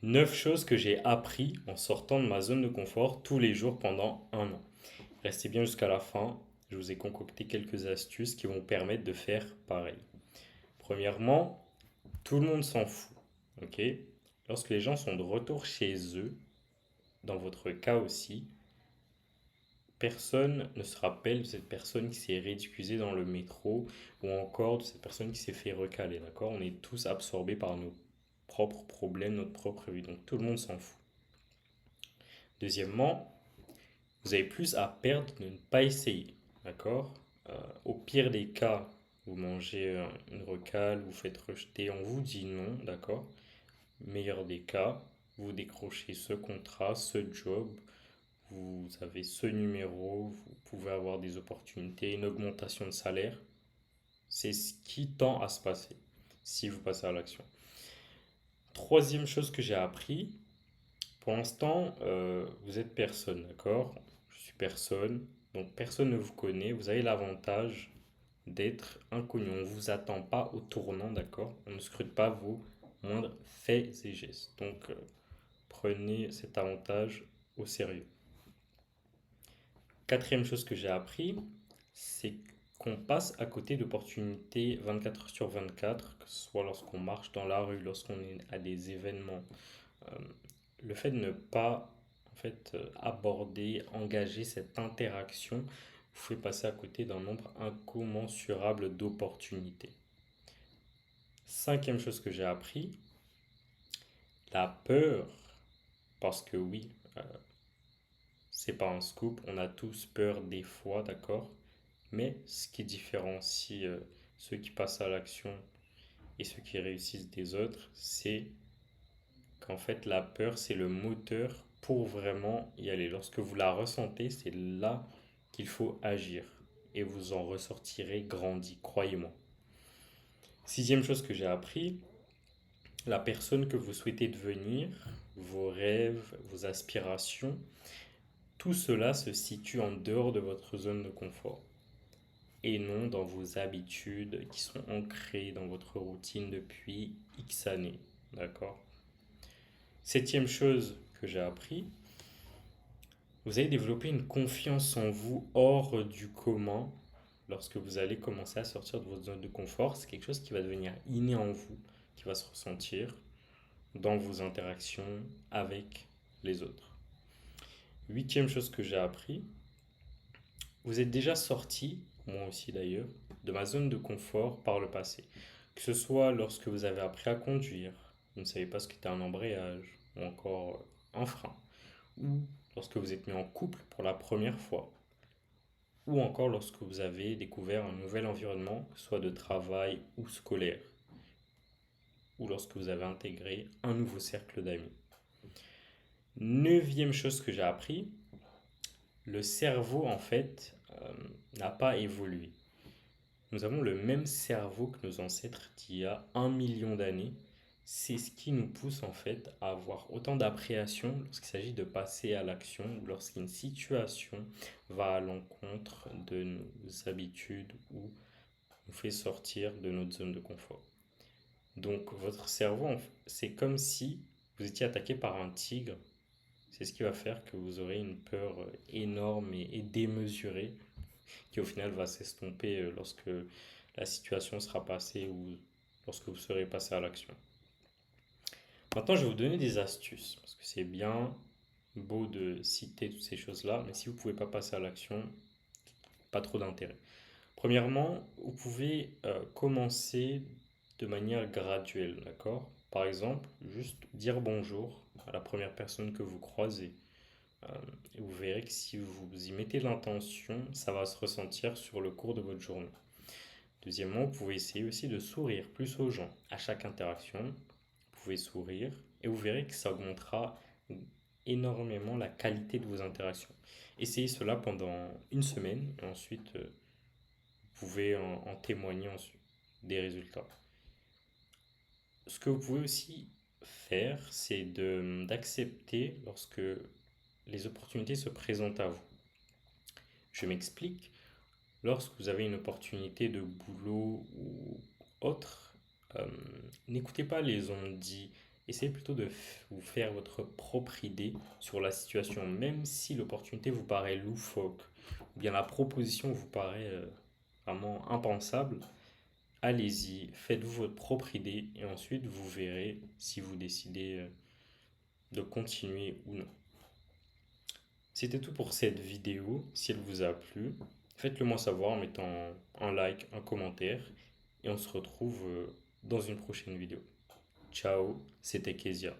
9 choses que j'ai appris en sortant de ma zone de confort tous les jours pendant un an. Restez bien jusqu'à la fin, je vous ai concocté quelques astuces qui vont vous permettre de faire pareil. Premièrement, tout le monde s'en fout. Ok. Lorsque les gens sont de retour chez eux, dans votre cas aussi, personne ne se rappelle de cette personne qui s'est récusée dans le métro ou encore de cette personne qui s'est fait recaler. D'accord. On est tous absorbés par nos propres problèmes, notre propre vie. Donc tout le monde s'en fout. Deuxièmement, vous avez plus à perdre de ne pas essayer. D'accord. Au pire des cas, vous mangez une recale, vous faites rejeter, on vous dit non. D'accord. Meilleur des cas, vous décrochez ce contrat, ce job, vous avez ce numéro, vous pouvez avoir des opportunités, une augmentation de salaire. C'est ce qui tend à se passer si vous passez à l'action. Troisième chose que j'ai appris, pour l'instant, vous êtes personne, d'accord? Je suis personne, donc personne ne vous connaît. Vous avez l'avantage d'être inconnu. On ne vous attend pas au tournant, d'accord? On ne scrute pas vos moindres faits et gestes. Donc, prenez cet avantage au sérieux. Quatrième chose que j'ai appris, c'est qu'on passe à côté d'opportunités 24 heures sur 24, que ce soit lorsqu'on marche dans la rue, lorsqu'on est à des événements. Euh, le fait de ne pas aborder, engager cette interaction vous fait passer à côté d'un nombre incommensurable d'opportunités. Cinquième chose que j'ai appris, la peur, parce que oui, c'est pas un scoop, on a tous peur des fois, d'accord? Mais ce qui différencie ceux qui passent à l'action et ceux qui réussissent des autres, c'est qu'en fait la peur, c'est le moteur pour vraiment y aller. Lorsque vous la ressentez, c'est là qu'il faut agir et vous en ressortirez grandi, croyez-moi. Sixième chose que j'ai appris, la personne que vous souhaitez devenir, vos rêves, vos aspirations, tout cela se situe en dehors de votre zone de confort et non dans vos habitudes qui sont ancrées dans votre routine depuis X années. D'accord. Septième chose que j'ai appris, vous allez développer une confiance en vous hors du commun lorsque vous allez commencer à sortir de votre zone de confort. C'est quelque chose qui va devenir inné en vous, qui va se ressentir dans vos interactions avec les autres. Huitième chose que j'ai appris, vous êtes déjà sorti, moi aussi d'ailleurs, de ma zone de confort par le passé. Que ce soit lorsque vous avez appris à conduire, vous ne savez pas ce qu'était un embrayage ou encore un frein, ou lorsque vous êtes mis en couple pour la première fois, ou encore lorsque vous avez découvert un nouvel environnement, que ce soit de travail ou scolaire, ou lorsque vous avez intégré un nouveau cercle d'amis. Neuvième chose que j'ai appris, le cerveau en fait n'a pas évolué. Nous avons le même cerveau que nos ancêtres d'il y a 1 million d'années. C'est ce qui nous pousse en fait à avoir autant d'appréhension lorsqu'il s'agit de passer à l'action ou lorsqu'une situation va à l'encontre de nos habitudes ou nous fait sortir de notre zone de confort. Donc votre cerveau, c'est comme si vous étiez attaqué par un tigre. C'est ce qui va faire que vous aurez une peur énorme et démesurée qui au final va s'estomper lorsque la situation sera passée ou lorsque vous serez passé à l'action. Maintenant, je vais vous donner des astuces, parce que c'est bien beau de citer toutes ces choses-là, mais si vous ne pouvez pas passer à l'action, pas trop d'intérêt. Premièrement, vous pouvez commencer de manière graduelle, d'accord? Par exemple, juste dire bonjour à la première personne que vous croisez. Et vous verrez que si vous y mettez l'intention, ça va se ressentir sur le cours de votre journée. Deuxièmement, vous pouvez essayer aussi de sourire plus aux gens. À chaque interaction, vous pouvez sourire et vous verrez que ça augmentera énormément la qualité de vos interactions. Essayez cela pendant une semaine et ensuite vous pouvez en témoigner ensuite des résultats. Ce que vous pouvez aussi faire, c'est d'accepter lorsque les opportunités se présentent à vous. Je m'explique. Lorsque vous avez une opportunité de boulot ou autre, euh, n'écoutez pas les on-dit Essayez plutôt de vous faire votre propre idée sur la situation, même si l'opportunité vous paraît loufoque, ou bien la proposition vous paraît vraiment impensable. Allez-y, faites-vous votre propre idée et ensuite vous verrez si vous décidez de continuer ou non. C'était tout pour cette vidéo. Si elle vous a plu, faites-le moi savoir en mettant un like, un commentaire et on se retrouve dans une prochaine vidéo. Ciao, c'était Kezia.